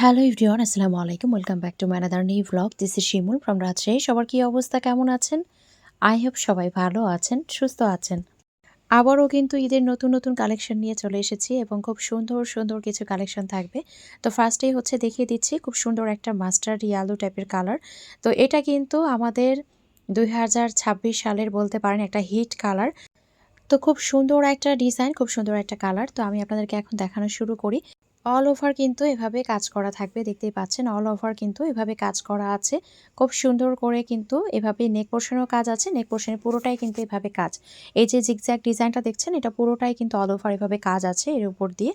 Hello everyone, আসসালামু আলাইকুম। Welcome back to my another new vlog. This is Shimul from Rajshahi. সবার কী অবস্থা, কেমন আছেন? আই হোপ সবাই ভালো আছেন, সুস্থ আছেন। আবারও কিন্তু ঈদের নতুন নতুন কালেকশন নিয়ে চলে এসেছি এবং খুব সুন্দর সুন্দর কিছু কালেকশন থাকবে। তো ফার্স্টেই হচ্ছে দেখিয়ে দিচ্ছি খুব সুন্দর একটা মাস্টার্ড ইয়ালো টাইপের কালার। তো এটা কিন্তু আমাদের 2026 সালের বলতে পারেন একটা হিট কালার। তো খুব সুন্দর একটা ডিজাইন, খুব সুন্দর একটা কালার। তো আমি আপনাদেরকে এখন দেখানো শুরু করি। অল ওভার কিন্তু এভাবে কাজ করা থাকবে, দেখতেই পাচ্ছেন অল ওভার কিন্তু এভাবে কাজ করা আছে। খুব সুন্দর করে কিন্তু এভাবে নেক পোর্শনেও কাজ আছে, নেক পোর্শনে পুরোটাই কিন্তু এভাবে কাজ। এই যে জিগজ্যাগ ডিজাইনটা দেখছেন, এটা পুরোটাই কিন্তু অল ওভার এভাবে কাজ আছে এর উপর দিয়ে।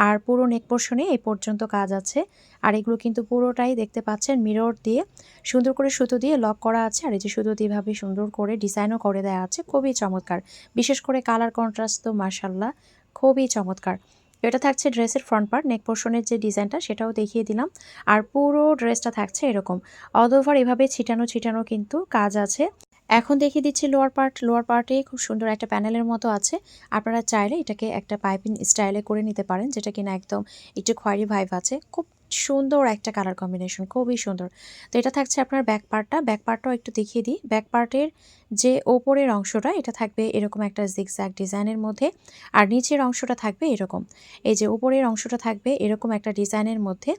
আর পুরো নেক পোর্শনে এই পর্যন্ত কাজ আছে। আর এগুলো কিন্তু পুরোটাই দেখতে পাচ্ছেন মিরর দিয়ে সুন্দর করে সুতো দিয়ে লক করা আছে। আর এই যে সুতো দিয়ে এভাবে সুন্দর করে ডিজাইনও করে দেওয়া আছে, খুবই চমৎকার। বিশেষ করে কালার কন্ট্রাস্ট তো মাশাআল্লাহ খুবই চমৎকার। এটা থাকছে ড্রেসের ফ্রন্ট পার্ট, নেক পোর্শনের যে ডিজাইনটা সেটাও দেখিয়ে দিলাম। আর পুরো ড্রেসটা থাকছে এরকম অল ওভার এভাবে ছিটানো ছিটানো কিন্তু কাজ আছে। এখন দেখিয়ে দিচ্ছি লোয়ার পার্ট। লোয়ার পার্টে খুব সুন্দর একটা প্যানেলের মতো আছে। আপনারা চাইলে এটাকে একটা পাইপিং স্টাইলে করে নিতে পারেন, যেটা কিনা একদম একটু খয়েরি ভাইব আছে। খুব সুন্দর একটা কালার কম্বিনেশন, খুবই সুন্দর। তো এটা থাকছে আপনার ব্যাক পার্টটা। ব্যাক পার্টটাও একটু দেখিয়ে দিই। ব্যাক পার্টের যে ওপরের অংশটা এটা থাকবে এরকম একটা জিগজ্যাগ ডিজাইনের মধ্যে। আর নিচের অংশটা থাকবে এরকম, এই যে উপরের অংশটা থাকবে এরকম একটা ডিজাইনের মধ্যে।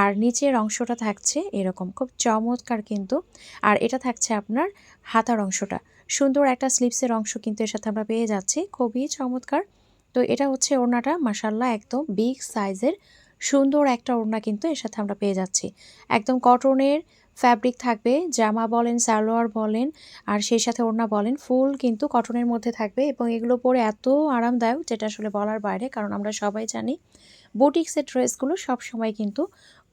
আর নিচের অংশটা থাকছে এরকম, খুব চমৎকার কিন্তু। আর এটা থাকছে আপনার হাতার অংশটা। সুন্দর একটা স্লিপসের অংশ কিন্তু এর সাথে আমরা পেয়ে যাচ্ছি, খুবই চমৎকার। তো এটা হচ্ছে ওড়নাটা, মাশাআল্লাহ একদম বিগ সাইজের সুন্দর একটা ওড়না কিন্তু এর সাথে আমরা পেয়ে যাচ্ছি। একদম কটনের ফ্যাব্রিক থাকবে, জামা বলেন, সালোয়ার বলেন, আর সেই সাথে ওড়না বলেন, ফুল কিন্তু কটনের মধ্যে থাকবে। এবং এগুলো পরে এত আরামদায়ক যেটা আসলে বলার বাইরে, কারণ আমরা সবাই জানি বুটিক্সের ড্রেসগুলো সবসময় কিন্তু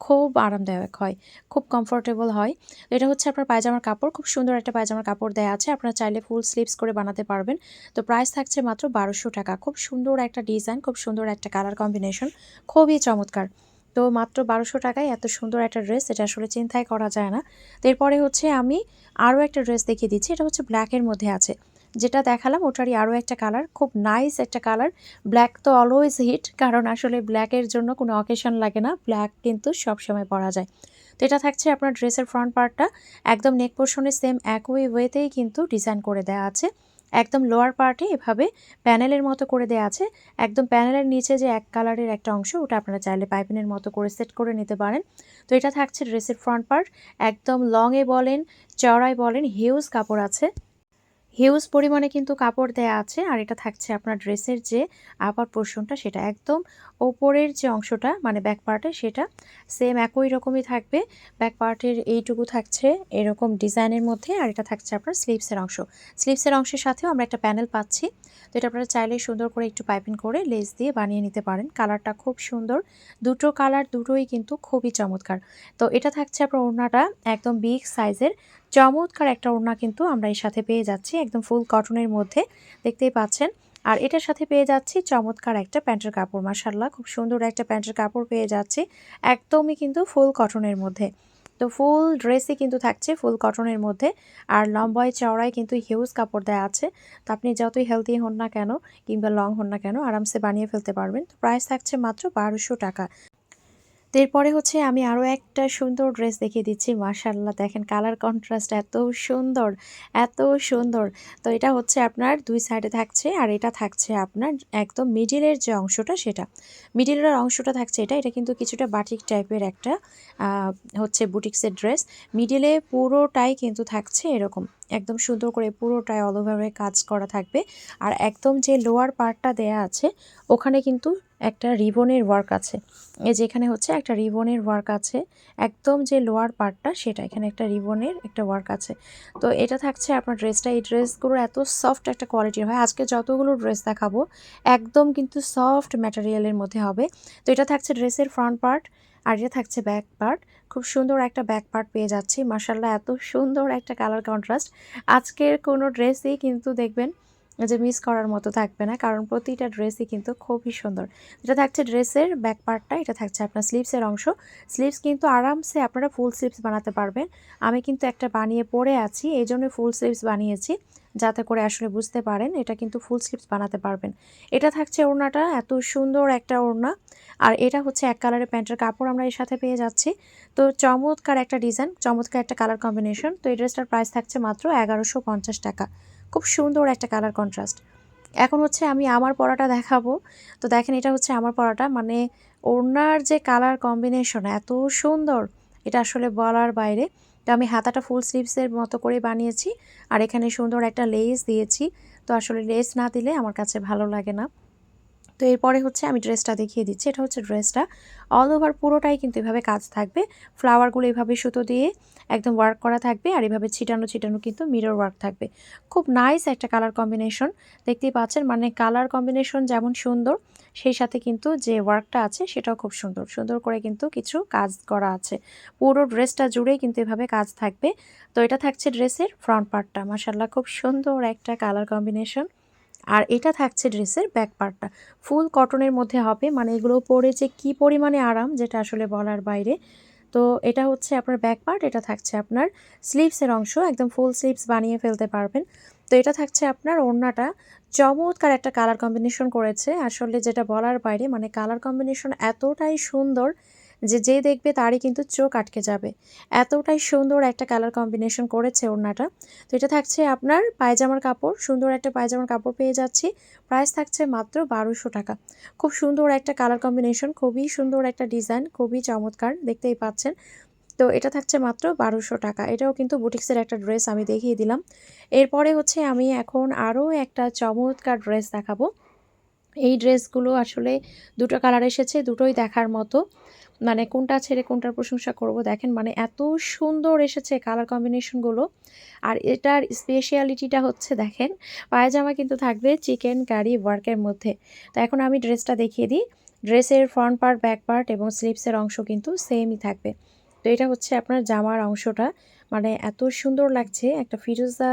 খুব আরামদায়ক হয়, খুব কমফোর্টেবল হয়। তো এটা হচ্ছে আপনার পায়জামার কাপড়, খুব সুন্দর একটা পায়জামার কাপড় দেওয়া আছে। আপনারা চাইলে ফুল স্লিভস করে বানাতে পারবেন। তো প্রাইস থাকছে মাত্র 1200 টাকা। খুব সুন্দর একটা ডিজাইন, খুব সুন্দর একটা কালার কম্বিনেশন, খুবই চমৎকার। তো মাত্র 1200 টাকায় এত সুন্দর একটা ড্রেস, এটা আসলে চিন্তাই করা যায় না। তো এরপরে হচ্ছে আমি আরও একটা ড্রেস দেখিয়ে দিচ্ছি। এটা হচ্ছে ব্ল্যাকের মধ্যে আছে, যেটা দেখালাম ওটারই আরও একটা কালার, খুব নাইস একটা কালার। ব্ল্যাক তো অলওয়েজ হিট, কারণ আসলে ব্ল্যাকের জন্য কোনো অকেশন লাগে না, ব্ল্যাক কিন্তু সবসময় পরা যায়। তো এটা থাকছে আপনার ড্রেসের ফ্রন্ট পার্টটা। একদম নেক পোর্শনে সেম একই ওয়েতেই কিন্তু ডিজাইন করে দেওয়া আছে। একদম লোয়ার পার্টে এভাবে প্যানেলের মতো করে দেওয়া আছে। একদম প্যানেলের নিচে যে এক কালারের একটা অংশ, ওটা আপনারা চাইলে পাইপিনের মতো করে সেট করে নিতে পারেন। তো এটা থাকছে ড্রেসের ফ্রন্ট পার্ট। একদম লংয়ে বলেন, চওড়ায় বলেন, হিউজ কাপড় আছে, হিউজ পরিমাণে কিন্তু কাপড় দেয়া আছে। আর এটা থাকছে আপনার ড্রেসের যে আপার পোর্শনটা, সেটা একদম ওপরের যে অংশটা মানে ব্যাক পার্টে, সেটা সেম একই রকমই থাকবে। ব্যাক পার্টের এইটুকু থাকছে এরকম ডিজাইনের মধ্যে। আর এটা থাকছে আপনার স্লিভসের অংশ। স্লিভসের অংশের সাথেও আমরা একটা প্যানেল পাচ্ছি। তো এটা আপনারা চাইলে সুন্দর করে একটু পাইপিং করে লেস দিয়ে বানিয়ে নিতে পারেন। কালারটা খুব সুন্দর, দুটো কালার দুটোই কিন্তু খুবই চমৎকার। তো এটা থাকছে আপনার ওড়নাটা, একদম বিগ সাইজের চমৎকার একটা ওড়না কিন্তু আমরা এর সাথে পেয়ে যাচ্ছি, একদম ফুল কটনের মধ্যে, দেখতেই পাচ্ছেন। আর এটার সাথে পেয়ে যাচ্ছি চমৎকার একটা প্যান্টের কাপড়, মাশাআল্লাহ খুব সুন্দর একটা প্যান্টের কাপড় পেয়ে যাচ্ছি, একদমই কিন্তু ফুল কটনের মধ্যে। তো ফুল ড্রেসই কিন্তু থাকছে ফুল কটনের মধ্যে। আর লম্বায় চওড়ায় কিন্তু হিউজ কাপড় দেওয়া আছে। তো আপনি যতই হেলদি হন না কেন কিংবা লং হন না কেন, আরামসে বানিয়ে ফেলতে পারবেন। তো প্রাইস থাকছে মাত্র 1200 টাকা। তো এরপরে হচ্ছে আমি আরও একটা সুন্দর ড্রেস দেখিয়ে দিচ্ছি। মাশাআল্লাহ দেখেন কালার কন্ট্রাস্ট এত সুন্দর, এত সুন্দর। তো এটা হচ্ছে আপনার দুই সাইডে থাকছে, আর এটা থাকছে আপনার একদম মিডিলের যে অংশটা, সেটা মিডিলের অংশটা থাকছে এটা। এটা কিন্তু কিছুটা বাটিক টাইপের একটা হচ্ছে বুটিক্সের ড্রেস। মিডিলে পুরোটাই কিন্তু থাকছে এরকম, একদম সুন্দর করে পুরোটাই অল ওভারে কাজ করা থাকবে। আর একদম যে লোয়ার পার্টটা দেয়া আছে ওখানে কিন্তু একটা রিবনের ওয়ার্ক আছে। এই যে এখানে হচ্ছে একটা রিবনের ওয়ার্ক আছে, একদম যে লোয়ার পার্টটা সেটা, এখানে একটা রিবনের একটা ওয়ার্ক আছে। তো এটা থাকছে আপনার ড্রেসটা। এই ড্রেসগুলো এত সফট একটা কোয়ালিটির হয়, আজকে যতগুলো ড্রেস দেখাবো একদম কিন্তু সফট ম্যাটেরিয়ালের মধ্যে হবে। তো এটা থাকছে ড্রেসের ফ্রন্ট পার্ট, আর এটা থাকছে ব্যাক পার্ট। খুব সুন্দর একটা ব্যাক পার্ট পেয়ে যাচ্ছি, মাশাআল্লাহ এত সুন্দর একটা কালার কন্ট্রাস্ট। আজকের কোনো ড্রেসই কিন্তু দেখবেন যে মিস করার মতো থাকবে না, কারণ প্রতিটা ড্রেসই কিন্তু খুবই সুন্দর। এটা থাকছে ড্রেসের ব্যাক পার্টটা, এটা থাকছে আপনার স্লিভসের অংশ। স্লিভস কিন্তু আরামসে আপনারা ফুল স্লিভস বানাতে পারবেন। আমি কিন্তু একটা বানিয়ে পরে আছি, এই জন্য ফুল স্লিভস বানিয়েছি, যাতে করে আসলে বুঝতে পারেন এটা কিন্তু ফুল স্লিভস বানাতে পারবেন। এটা থাকছে ওড়নাটা, এত সুন্দর একটা ওড়না। আর এটা হচ্ছে এক কালারের প্যান্টের কাপড় আমরা এর সাথে পেয়ে যাচ্ছি। তো চমৎকার একটা ডিজাইন, চমৎকার একটা কালার কম্বিনেশন। তো এই ড্রেসটার প্রাইস থাকছে মাত্র 1150 টাকা। খুব সুন্দর একটা কালার কন্ট্রাস্ট। এখন হচ্ছে আমি আমার পরাটা দেখাবো। তো দেখেন, এটা হচ্ছে আমার পরাটা, মানে ওড়নার যে কালার কম্বিনেশন এত সুন্দর, এটা আসলে বলার বাইরে। তো আমি হাতাটা ফুল স্লিভসের মতো করে বানিয়েছি, আর এখানে সুন্দর একটা লেস দিয়েছি। তো আসলে লেস না দিলে আমার কাছে ভালো লাগে না। তো এরপরে হচ্ছে আমি ড্রেসটা দেখিয়ে দিচ্ছি। এটা হচ্ছে ড্রেসটা, অল ওভার পুরোটাই কিন্তু এভাবে কাজ থাকবে। ফ্লাওয়ারগুলো এভাবে সুতো দিয়ে একদম ওয়ার্ক করা থাকবে, আর এভাবে ছিটানো ছিটানো কিন্তু মিরর ওয়ার্ক থাকবে। খুব নাইস একটা কালার কম্বিনেশন, দেখতেই পাচ্ছেন। মানে কালার কম্বিনেশন যেমন সুন্দর, সেই সাথে কিন্তু যে ওয়ার্কটা আছে সেটাও খুব সুন্দর সুন্দর করে কিন্তু কিছু কাজ করা আছে। পুরো ড্রেসটা জুড়েই কিন্তু এভাবে কাজ থাকবে। তো এটা থাকছে ড্রেসের ফ্রন্ট পার্টটা, মাশাআল্লাহ খুব সুন্দর একটা কালার কম্বিনেশন। আর এটা থাকছে ড্রেসের ব্যাক পার্টটা, ফুল কটনের মধ্যে হবে। মানে এগুলো পরে যে কি পরিমাণে আরাম, যেটা আসলে বলার বাইরে। তো এটা হচ্ছে আপনার ব্যাক পার্ট, এটা থাকছে আপনার স্লিভসের অংশ, একদম ফুল স্লিভস বানিয়ে ফেলতে পারবেন। তো এটা থাকছে আপনার ওড়নাটা, চমৎকার একটা কালার কম্বিনেশন করেছে আসলে, যেটা বলার বাইরে। মানে কালার কম্বিনেশন এতটাই সুন্দর যে যে দেখবে তারই কিন্তু চোখ আটকে যাবে, এতটাই সুন্দর একটা কালার কম্বিনেশন করেছে ওড়নাটা। তো এটা থাকছে আপনার পায়জামার কাপড়, সুন্দর একটা পায়জামার কাপড় পেয়ে যাচ্ছি। প্রাইস থাকছে মাত্র 1200 টাকা। খুব সুন্দর একটা কালার কম্বিনেশন, খুবই সুন্দর একটা ডিজাইন, খুবই চমৎকার, দেখতেই পাচ্ছেন। তো এটা থাকছে মাত্র 1200 টাকা। এটাও কিন্তু বুটিক্সের একটা ড্রেস আমি দেখিয়ে দিলাম। এরপরে হচ্ছে আমি এখন আরও একটা চমৎকার ড্রেস দেখাবো। এই ড্রেসগুলো আসলে দুটো কালার এসেছে, দুটোই দেখার মতো। মানে কোনটা ছেড়ে কোনটার প্রশংসা করব, দেখেন মানে এত সুন্দর এসেছে কালার কম্বিনেশনগুলো। আর এটার স্পেশালিটিটা হচ্ছে দেখেন, পায়জামা কিন্তু থাকবে চিকেন কারি ওয়ার্কের মধ্যে। তো এখন আমি ড্রেসটা দেখিয়ে দিই। ড্রেসের ফ্রন্ট পার্ট, ব্যাক পার্ট এবং স্লিভসের অংশ কিন্তু সেমই থাকবে। তো এটা হচ্ছে আপনার জামার অংশটা, মানে এত সুন্দর লাগছে, একটা ফিরোজা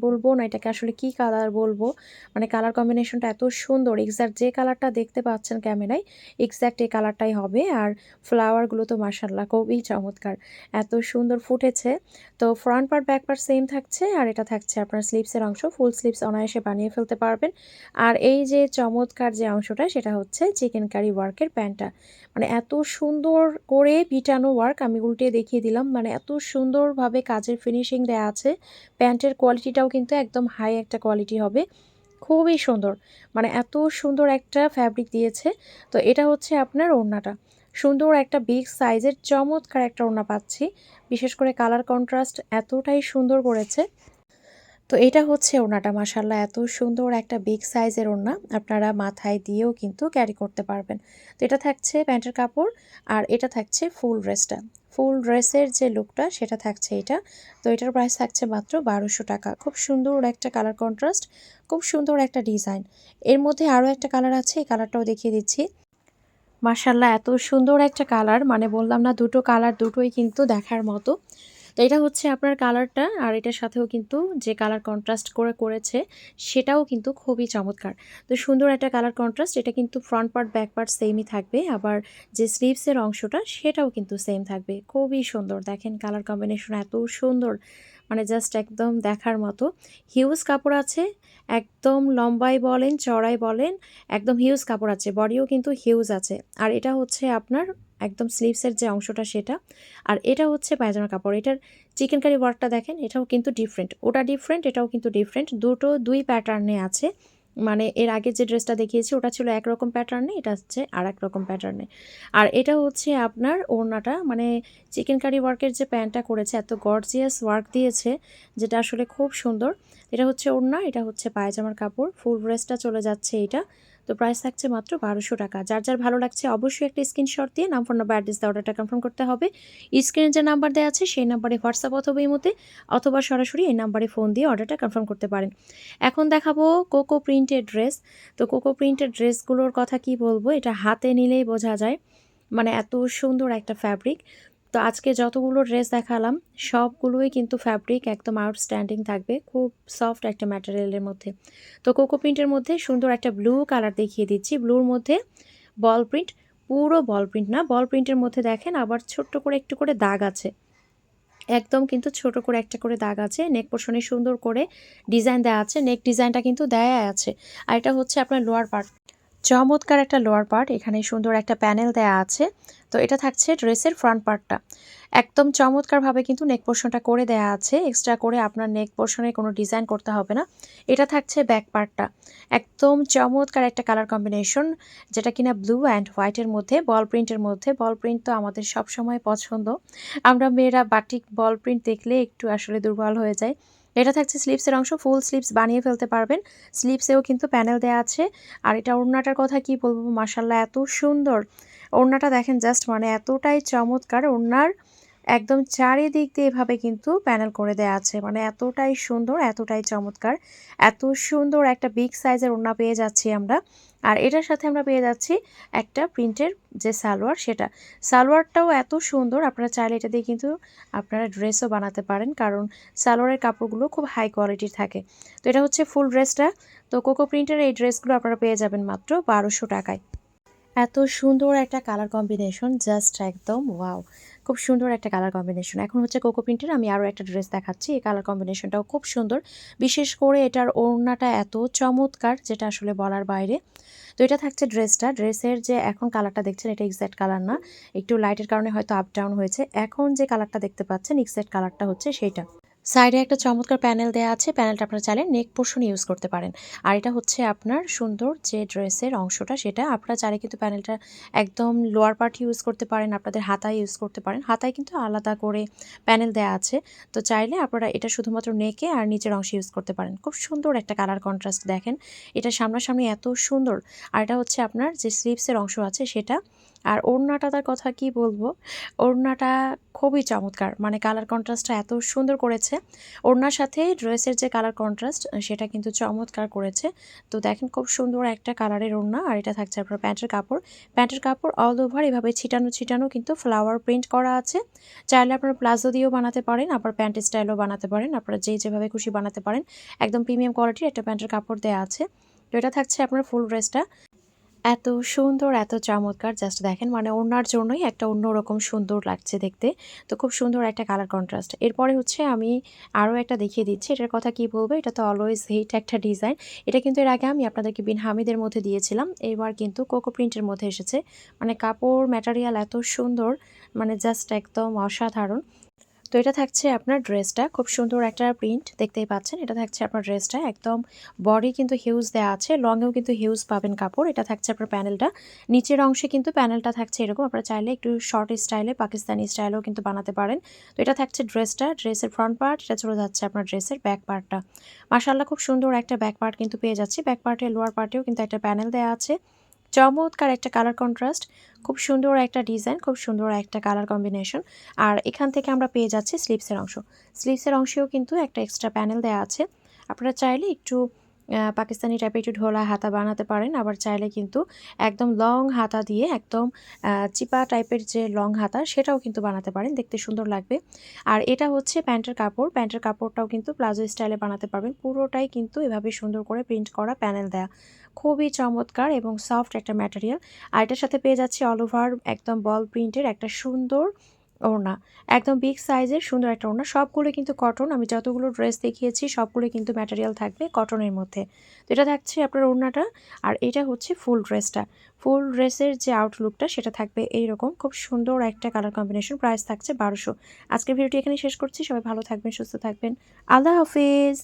বলবো না, এটাকে আসলে কি কালার বলবো। মানে কালার কম্বিনেশনটা এত সুন্দর, এক্স্যাক্ট যে কালারটা দেখতে পাচ্ছেন ক্যামেরায়, এক্স্যাক্ট এই কালারটাই হবে। আর ফ্লাওয়ারগুলো তো মাশাআল্লাহ খুবই চমৎকার, এত সুন্দর ফুটেছে। তো front part back part same থাকছে, আর এটা থাকছে আপনার স্লিভসের অংশ, ফুল স্লিভস অনায়াসে বানিয়ে ফেলতে পারবেন। আর এই যে চমৎকার যে অংশটা, সেটা হচ্ছে চিকেন কারি ওয়ার্কের প্যান্টটা। মানে এত সুন্দর করে পিটানো ওয়ার্ক, আমি উল্টে দেখিয়ে দিলাম। মানে এত সুন্দরভাবে কাজের ফিনিশিং দেওয়া আছে। প্যান্টের কোয়ালিটিটাও কিন্তু একদম হাই একটা কোয়ালিটি হবে, খুবই সুন্দর। মানে এত সুন্দর একটা ফ্যাব্রিক দিয়েছে। তো এটা হচ্ছে আপনার ওড়নাটা, সুন্দর একটা বিগ সাইজের চমৎকার একটা ওড়না পাচ্ছি। বিশেষ করে কালার কন্ট্রাস্ট এতটাই সুন্দর করেছে। তো এটা হচ্ছে ওড়নাটা, মাশাআল্লাহ এত সুন্দর একটা বিগ সাইজের ওড়না, আপনারা মাথায় দিয়েও কিন্তু ক্যারি করতে পারবেন। তো এটা থাকছে প্যান্টের কাপড়, আর এটা থাকছে ফুল ড্রেসটা। ফুল ড্রেসের যে লুকটা সেটা থাকছে এটা। তো এটার প্রাইস থাকছে মাত্র 1200 টাকা। খুব সুন্দর একটা কালার কন্ট্রাস্ট, খুব সুন্দর একটা ডিজাইন। এর মধ্যে আরও একটা কালার আছে, এই কালারটাও দেখিয়ে দিচ্ছি। মাশাআল্লাহ এত সুন্দর একটা কালার, মানে বললাম না দুটো কালার দুটোই কিন্তু দেখার মতো। তো এটা হচ্ছে আপনার কালারটা, আর এটার সাথেও কিন্তু যে কালার কন্ট্রাস্ট করে করেছে সেটাও কিন্তু খুবই চমৎকার। তো সুন্দর একটা কালার কন্ট্রাস্ট, এটা কিন্তু ফ্রন্ট পার্ট ব্যাক পার্ট সেমই থাকবে, আবার যে স্লিভসের অংশটা সেটাও কিন্তু সেম থাকবে। খুবই সুন্দর, দেখেন কালার কম্বিনেশন এত সুন্দর, মানে জাস্ট একদম দেখার মতো। হিউজ কাপড় আছে, একদম লম্বাই বলেন চড়াই বলেন, একদম হিউজ কাপড় আছে, বডিও কিন্তু হিউজ আছে। আর এটা হচ্ছে আপনার একদম স্লিভসের যে অংশটা সেটা, আর এটা হচ্ছে পায়জামা কাপড়। এটার চিকেন কারি ওয়ার্কটা দেখেন, এটাও কিন্তু ডিফারেন্ট, ওটা ডিফারেন্ট এটাও কিন্তু ডিফারেন্ট, দুটো দুই প্যাটার্নে আছে। মানে এর আগে যে ড্রেসটা দেখিয়েছি ওটা ছিল একরকম প্যাটার্নে, এটা হচ্ছে আর এক রকম প্যাটার্নে। আর এটা হচ্ছে আপনার ওড়নাটা, মানে চিকেন কারি ওয়ার্কের যে প্যান্টটা করেছে এত গর্জিয়াস ওয়ার্ক দিয়েছে, যেটা আসলে খুব সুন্দর। এটা হচ্ছে ওড়না, এটা হচ্ছে পায়জামার কাপড়, ফুল ড্রেসটা চলে যাচ্ছে এটা। তো প্রাইস থাকছে মাত্র 1200 টাকা। যার যার ভালো লাগছে অবশ্যই একটা স্ক্রিনশট দিয়ে নাম, ফোন নাম্বার, অ্যাড্রেস দিয়ে অর্ডারটা কনফার্ম করতে হবে। স্ক্রিনে যে নাম্বার দেওয়া আছে সেই নাম্বারে হোয়াটসঅ্যাপ অথবা ইমোতে অথবা সরাসরি এই নাম্বারে ফোন দিয়ে অর্ডারটা কনফার্ম করতে পারেন। এখন দেখাবো কোকো প্রিন্টেড ড্রেস। তো কোকো প্রিন্টেড ড্রেসগুলোর কথা কি বলবো, এটা হাতে নিলেই বোঝা যায়, মানে এত সুন্দর একটা ফ্যাব্রিক। তো আজকে যতগুলো ড্রেস দেখালাম সবগুলোই কিন্তু ফ্যাব্রিক একদম আউটস্ট্যান্ডিং থাকবে, খুব সফট একটা ম্যাটেরিয়ালের মধ্যে। তো কোকো প্রিন্টের মধ্যে সুন্দর একটা ব্লু কালার দেখিয়ে দিচ্ছি। ব্লুর মধ্যে বল প্রিন্ট, পুরো বল প্রিন্ট না, বল প্রিন্টের মধ্যে দেখেন আবার ছোট্ট করে একটু করে দাগ আছে, একদম কিন্তু ছোট করে একটা করে দাগ আছে। নেক পোর্শনে সুন্দর করে ডিজাইন দেওয়া আছে, নেক ডিজাইনটা কিন্তু দেয়া আছে। আর এটা হচ্ছে আপনার লোয়ার পার্ট, চমৎকার একটা লোয়ার পার্ট, এখানে সুন্দর একটা প্যানেল দেয়া আছে। তো এটা থাকছে ড্রেসের ফ্রন্ট পার্টটা, একদম চমৎকারভাবে কিন্তু নেক পোর্শনটা করে দেয়া আছে, এক্সট্রা করে আপনার নেক পোর্শনে কোনো ডিজাইন করতে হবে না। এটা থাকছে ব্যাক পার্টটা, একদম চমৎকার একটা কালার কম্বিনেশন, যেটা কিনা ব্লু অ্যান্ড হোয়াইটের মধ্যে, বল প্রিন্টের মধ্যে। বল প্রিন্ট তো আমাদের সবসময় পছন্দ, আমরা মেয়েরা বাটিক বল প্রিন্ট দেখলে একটু আসলে দুর্বল হয়ে যায়। এটা থাকছে স্লিভসের অংশ, ফুল স্লিভস বানিয়ে ফেলতে পারবেন, স্লিভসেও কিন্তু প্যানেল দেওয়া আছে। আর এটা ওড়নাটার কথা কি বলবো, মাশাল্লাহ এত সুন্দর ওড়নাটা দেখেন, জাস্ট মানে এতটাই চমৎকার। ওড়নার একদম চারিদিক দিয়ে এভাবে কিন্তু প্যানেল করে দেওয়া আছে, মানে এতটাই সুন্দর, এতটাই চমৎকার। এত সুন্দর একটা বিগ সাইজের ওড়না পেয়ে যাচ্ছি আমরা। আর এটার সাথে আমরা পেয়ে যাচ্ছি একটা প্রিন্টের যে সালোয়ার, সেটা সালোয়ারটাও এত সুন্দর, আপনারা চাইলে এটা দিয়ে কিন্তু আপনারা ড্রেসও বানাতে পারেন, কারণ সালোয়ারের কাপড়গুলো খুব হাই কোয়ালিটির থাকে। তো এটা হচ্ছে ফুল ড্রেসটা। তো কোকো প্রিন্টের এই ড্রেসগুলো আপনারা পেয়ে যাবেন মাত্র 1200 টাকায়। এত সুন্দর একটা কালার কম্বিনেশন, জাস্ট একদম ওয়াও, খুব সুন্দর একটা কালার কম্বিনেশন। এখন হচ্ছে কোকো প্রিন্টের আমি আরও একটা ড্রেস দেখাচ্ছি, এই কালার কম্বিনেশনটাও খুব সুন্দর, বিশেষ করে এটার ওড়নাটা এত চমৎকার যেটা আসলে বলার বাইরে। তো এটা থাকছে ড্রেসটা, ড্রেসের যে এখন কালারটা দেখছেন এটা এক্স্যাক্ট কালার না, একটু লাইটের কারণে হয়তো আপ ডাউন হয়েছে। এখন যে কালারটা দেখতে পাচ্ছেন এক্স্যাক্ট কালারটা হচ্ছে সেইটা। সাইডে একটা চমৎকার প্যানেল দেওয়া আছে, প্যানেলটা আপনারা চাইলে নেক পোর্শন ইউজ করতে পারেন। আর এটা হচ্ছে আপনার সুন্দর যে ড্রেসের অংশটা, সেটা আপনারা চাইলে কিন্তু প্যানেলটা একদম লোয়ার পার্ট ইউজ করতে পারেন, আপনাদের হাতায় ইউজ করতে পারেন। হাতায় কিন্তু আলাদা করে প্যানেল দেওয়া আছে, তো চাইলে আপনারা এটা শুধুমাত্র নেকে আর নিচের অংশে ইউজ করতে পারেন। খুব সুন্দর একটা কালার কন্ট্রাস্ট দেখেন, এটা সামনাসামনি এত সুন্দর। আর এটা হচ্ছে আপনার যে স্লিভসের অংশ আছে সেটা। আর ওড়নাটার কথা কি বলবো, ওড়নাটা খুবই চমৎকার, মানে কালার কন্ট্রাস্টটা এত সুন্দর করেছে। ওড়নার সাথে ড্রেসের যে কালার কন্ট্রাস্ট সেটা কিন্তু চমৎকার করেছে। তো দেখেন খুব সুন্দর একটা কালারের ওড়না। আর এটা থাকছে আপনার প্যান্টের কাপড়, প্যান্টের কাপড় অল ওভার এভাবে ছিটানো ছিটানো কিন্তু ফ্লাওয়ার প্রিন্ট করা আছে। চাইলে আপনারা প্লাজো দিয়েও বানাতে পারেন, আবার প্যান্ট স্টাইলও বানাতে পারেন, আপনারা যেভাবে খুশি বানাতে পারেন। একদম প্রিমিয়াম কোয়ালিটির একটা প্যান্টের কাপড় দেওয়া আছে। তো এটা থাকছে আপনার ফুল ড্রেসটা, এত সুন্দর, এত চমৎকার, জাস্ট দেখেন মানে ওড়নার জন্যই একটা অন্যরকম সুন্দর লাগছে দেখতে। তো খুব সুন্দর একটা কালার কন্ট্রাস্ট। এরপরে হচ্ছে আমি আরও একটা দেখিয়ে দিচ্ছি, এটার কথা কি বলবো, এটা তো অলওয়েজ হিট একটা ডিজাইন। এটা কিন্তু এর আগে আমি আপনাদেরকে বিন হামিদের মধ্যে দিয়েছিলাম, এবার কিন্তু কোকো প্রিন্টের মধ্যে এসেছে। মানে কাপড় ম্যাটেরিয়াল এত সুন্দর, মানে জাস্ট একদম অসাধারণ। তো এটা থাকছে আপনার ড্রেসটা, খুব সুন্দর একটা প্রিন্ট দেখতেই পাচ্ছেন। এটা থাকছে আপনার ড্রেসটা, একদম বডি কিন্তু হিউজ দেওয়া আছে, লংয়েও কিন্তু হিউজ পাবেন কাপড়। এটা থাকছে আপনার প্যানেলটা, নিচের অংশে কিন্তু প্যানেলটা থাকছে এরকম, আপনারা চাইলে একটু শর্ট স্টাইলে পাকিস্তানি স্টাইলেও কিন্তু বানাতে পারেন। তো এটা থাকছে ড্রেসটা, ড্রেসের ফ্রন্ট পার্ট, এটা চলে যাচ্ছে আপনার ড্রেসের ব্যাক পার্টটা। মাশাআল্লাহ খুব সুন্দর একটা ব্যাক পার্ট কিন্তু পেয়ে যাচ্ছি। ব্যাক পার্টের লোয়ার পার্টেও কিন্তু একটা প্যানেল দেওয়া আছে, চমৎকার একটা কালার কন্ট্রাস্ট, খুব সুন্দর একটা ডিজাইন, খুব সুন্দর একটা কালার কম্বিনেশন। আর এখান থেকে আমরা পেয়ে যাচ্ছি স্লিভসের অংশ, স্লিভসের অংশেও কিন্তু একটা এক্সট্রা প্যানেল দেওয়া আছে। আপনারা চাইলে একটু পাকিস্তানি টাইপের একটু ঢোলা হাতা বানাতে পারেন, আবার চাইলে কিন্তু একদম লং হাতা দিয়ে একদম চিপা টাইপের যে লং হাতা সেটাও কিন্তু বানাতে পারেন, দেখতে সুন্দর লাগবে। আর এটা হচ্ছে প্যান্টের কাপড়, প্যান্টের কাপড়টাও কিন্তু প্লাজো স্টাইলে বানাতে পারবেন, পুরোটাই কিন্তু এভাবে সুন্দর করে প্রিন্ট করা প্যানেল দেয়া, খুবই চমৎকার এবং সফট একটা ম্যাটেরিয়াল। আর এটার সাথে পেয়ে যাচ্ছি অল ওভার একদম বল প্রিন্টের একটা সুন্দর ওড়না, একদম বিগ সাইজের সুন্দর একটা ওড়না। সবগুলো কিন্তু কটন, আমি যতগুলো ড্রেস দেখিয়েছি সবগুলো কিন্তু ম্যাটেরিয়াল থাকবে কটনের মধ্যে। তো এটা থাকছে আপনার ওড়নাটা, আর এটা হচ্ছে ফুল ড্রেসটা। ফুল ড্রেসের যে আউটলুকটা সেটা থাকবে এইরকম, খুব সুন্দর একটা কালার কম্বিনেশন। প্রাইস থাকছে 1200। আজকের ভিডিওটি এখানে শেষ করছি, সবাই ভালো থাকবেন, সুস্থ থাকবেন, আল্লাহ হাফিজ।